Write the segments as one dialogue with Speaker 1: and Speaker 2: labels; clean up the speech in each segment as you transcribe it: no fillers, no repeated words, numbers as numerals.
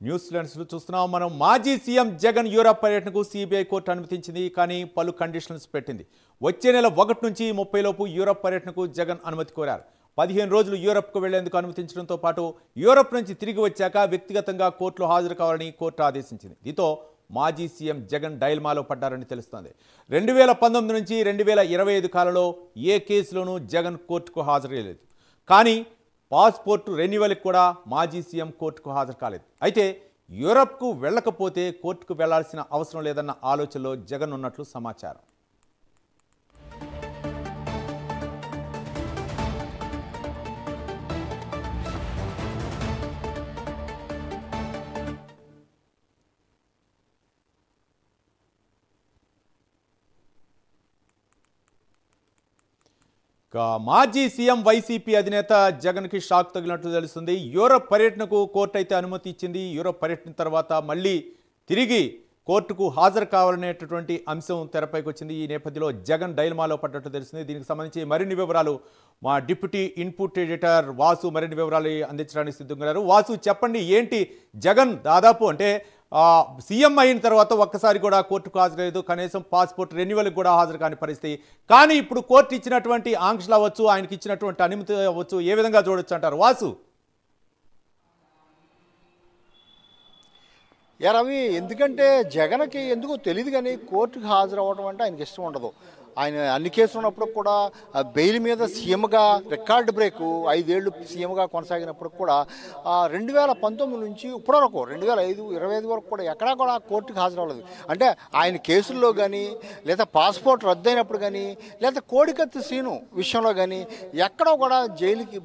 Speaker 1: న్యూజిలాండ్స్లో చూస్తున్నాం మనం. మాజీ సీఎం జగన్ యూరప్ పర్యటనకు సిబిఐ కోర్టు అనుమతించింది. కానీ పలు కండిషన్స్ పెట్టింది. వచ్చే నెల 1 నుంచి 30 లోపు యూరప్ పర్యటనకు జగన్ అనుమతి కోరారు. 15 రోజులు యూరప్కు వెళ్లేందుకు అనుమతించడంతో పాటు యూరప్ నుంచి తిరిగి వచ్చాక వ్యక్తిగతంగా కోర్టులో హాజరు కావాలని కోర్టు ఆదేశించింది. దీంతో మాజీ సీఎం జగన్ డైల్మాలో పడ్డారని తెలుస్తోంది. 2019 నుంచి 2025 కాలంలో ఏ కేసులోనూ జగన్ కోర్టుకు హాజరయ్యలేదు. కానీ పాస్పోర్టు రెన్యువల్కి కూడా మాజీ సీఎం కోర్టుకు హాజరు కాలేదు. అయితే యూరప్కు వెళ్ళకపోతే కోర్టుకు వెళ్లాల్సిన అవసరం లేదన్న ఆలోచనలో జగన్ ఉన్నట్లు సమాచారం. మాజీ సీఎం వైసీపీ అధినేత జగన్కి షాక్ తగిలినట్లు తెలుస్తుంది. యూరప్ పర్యటనకు కోర్టు అయితే అనుమతి ఇచ్చింది. యూరప్ పర్యటన తర్వాత మళ్ళీ తిరిగి కోర్టుకు హాజరు కావాలనేటటువంటి అంశం తెరపైకి వచ్చింది. ఈ నేపథ్యంలో జగన్ డైల్మాలో పడ్డట్టు తెలుస్తుంది. దీనికి సంబంధించి మరిన్ని వివరాలు మా డిప్యూటీ ఇన్పుట్ ఎడిటర్ వాసు మరిన్ని వివరాలు అందించడానికి సిద్ధంగా ఉన్నారు. వాసు, చెప్పండి, ఏంటి జగన్ దాదాపు అంటే సీఎం అయిన తర్వాత ఒక్కసారి కూడా కోర్టుకు హాజరలేదు, కనీసం పాస్పోర్ట్ రెన్యువల్కి కూడా హాజరు కాని పరిస్థితి. కానీ ఇప్పుడు కోర్టు ఇచ్చినటువంటి ఆంక్షలు అవ్వచ్చు, ఆయనకి ఇచ్చినటువంటి అనుమతి అవ్వచ్చు, ఏ విధంగా చూడొచ్చు అంటారు వాసు?
Speaker 2: రవి, ఎందుకంటే జగన్కి ఎందుకో తెలియదు కానీ కోర్టుకు హాజరవ్వడం అంటే ఆయనకి ఇష్టం ఉండదు. ఆయన అన్ని కేసులు ఉన్నప్పుడు కూడా బెయిల్ మీద సీఎంగా రికార్డు బ్రేక్ 5 ఏళ్ళు సీఎంగా కొనసాగినప్పుడు కూడా 2019 నుంచి ఇప్పటివరకు 2025 వరకు కూడా ఎక్కడా కూడా కోర్టుకు హాజరవ్వలేదు. అంటే ఆయన కేసుల్లో కానీ లేదా పాస్పోర్ట్ రద్దయినప్పుడు కానీ లేదా కోడికత్తి సీను విషయంలో కానీ ఎక్కడో కూడా జైలుకి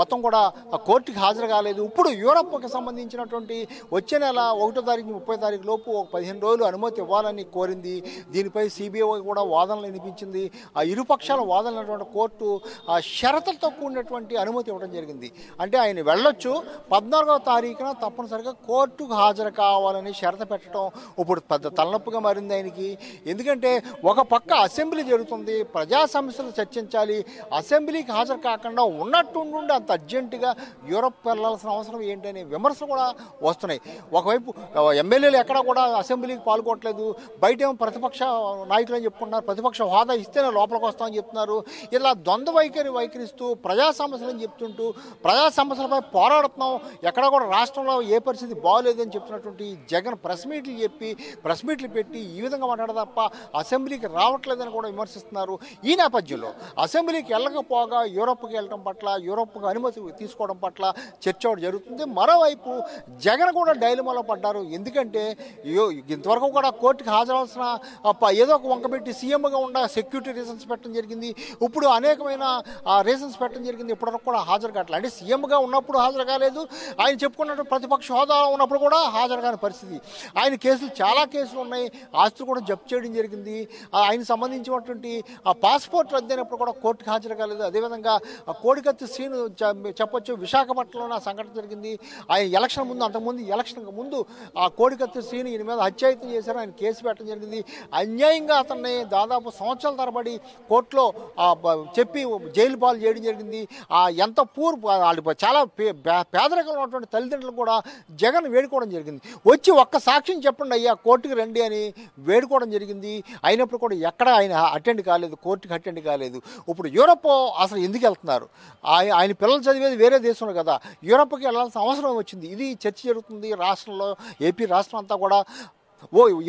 Speaker 2: మొత్తం కూడా కోర్టుకి హాజరు కాలేదు. ఇప్పుడు యూరప్కి సంబంధించినటువంటి వచ్చే నెల 1వ తారీఖు 30వ తారీఖు లోపు 15 రోజులు అనుమతి ఇవ్వాలని కోరింది. దీనిపై సిబిఐ కూడా వాదనలు వినిపించింది. ఆ ఇరుపక్షాల వాదనటువంటి కోర్టు షరతులతో కూడినటువంటి అనుమతి ఇవ్వడం జరిగింది. అంటే ఆయన వెళ్ళొచ్చు, 14వ తారీఖున తప్పనిసరిగా కోర్టుకు హాజరు కావాలని షరత పెట్టడం ఇప్పుడు పెద్ద తలనొప్పిగా మారింది ఆయనకి. ఎందుకంటే ఒక పక్క అసెంబ్లీ జరుగుతుంది, ప్రజా సమస్యలు చర్చించాలి, అసెంబ్లీకి హాజరు కాకుండా ఉన్నట్టుండి అంత అర్జెంటుగా యూరప్ వెళ్లాల్సిన అవసరం ఏంటనే విమర్శలు కూడా వస్తున్నాయి. ఒకవైపు ఎమ్మెల్యేలు ఎక్కడా కూడా అసెంబ్లీకి పాల్గొనట్లేదు, బయటేమో ప్రతిపక్ష నాయకులు అని చెప్పుకుంటున్నారు, ప్రతిపక్ష హోదా ఇస్తేనే లోపలికి వస్తామని చెప్తున్నారు. ఇలా ద్వంద్వ వైఖరిస్తూ ప్రజా సమస్యలని చెప్తుంటూ ప్రజా సమస్యలపై పోరాడుతున్నాం, ఎక్కడ కూడా రాష్ట్రంలో ఏ పరిస్థితి బాగోలేదని చెప్తున్నటువంటి జగన్ ప్రెస్ మీట్లు పెట్టి ఈ విధంగా మాట్లాడ తప్ప అసెంబ్లీకి రావట్లేదని కూడా విమర్శిస్తున్నారు. ఈ నేపథ్యంలో అసెంబ్లీకి వెళ్ళకపోగా యూరప్కి వెళ్ళడం పట్ల, యూరప్కి అనుమతి తీసుకోవడం పట్ల చర్చ జరుగుతుంది. మరోవైపు జగన్ కూడా డైలమాలో పడ్డారు. ఎందుకంటే ఇంతవరకు కూడా కోర్టుకి హాజరవలసిన ఏదో ఒక వంకబెట్టి సీఎంగా ఉన్న సెక్యూరిటీ రీజన్స్ పెట్టడం జరిగింది. ఇప్పుడు అనేకమైన రీజన్స్ పెట్టడం జరిగింది. ఇప్పటివరకు కూడా హాజరు కావట్లేదు. అంటే సీఎంగా ఉన్నప్పుడు హాజరు కాలేదు, ఆయన చెప్పుకున్నట్టు ప్రతిపక్ష హోదా ఉన్నప్పుడు కూడా హాజరు కాని పరిస్థితి. ఆయన చాలా కేసులు ఉన్నాయి, ఆస్తులు కూడా జప్తు చేయడం జరిగింది. ఆయన సంబంధించినటువంటి పాస్పోర్ట్ రద్దయినప్పుడు కూడా కోర్టుకు హాజరు కాలేదు. అదేవిధంగా కోడికత్తి సీన్ చెప్పొచ్చు, విశాఖపట్నంలో ఆ సంఘటన జరిగింది. ఆయన ఎలక్షన్ ముందు ఆ కోడికత్తి సీన్ ఈయన మీద హత్యాయత్నం చేశారు, ఆయన కేసు పెట్టడం జరిగింది. అన్యాయంగా అతన్ని దాదాపు సంవత్సరాల తరబడి కోర్టులో చెప్పి జైలు పాలు చేయడం జరిగింది. ఎంత వాళ్ళు చాలా పేదరికంలో ఉన్నటువంటి తల్లిదండ్రులు కూడా జగన్ వేడుకోవడం జరిగింది. వచ్చి ఒక్క సాక్ష్యం చెప్పండి అయ్యా, కోర్టుకు రండి అని వేడుకోవడం జరిగింది. అయినప్పుడు కూడా ఎక్కడ ఆయన కోర్టుకి అటెండ్ కాలేదు. ఇప్పుడు యూరప్ అసలు ఎందుకు వెళ్తున్నారు? ఆయన పిల్లలు చదివేది వేరే దేశంలో కదా, యూరప్కి వెళ్ళాల్సిన అవసరం వచ్చింది. ఇది చర్చ జరుగుతుంది రాష్ట్రంలో, ఏపీ రాష్ట్రం అంతా కూడా.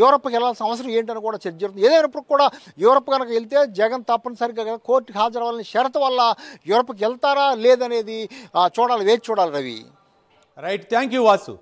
Speaker 2: యూరప్కి వెళ్ళాల్సిన అవసరం ఏంటని కూడా చర్చ జరుగుతుంది. ఏదైనప్పుడు కూడా యూరప్ కనుక వెళ్తే జగన్ తప్పనిసరిగా కోర్టుకి హాజరవ్వాలని షరతు వల్ల యూరప్కి వెళ్తారా లేదనేది వేచి చూడాలి Ravi.
Speaker 1: Right, thank you Vasu.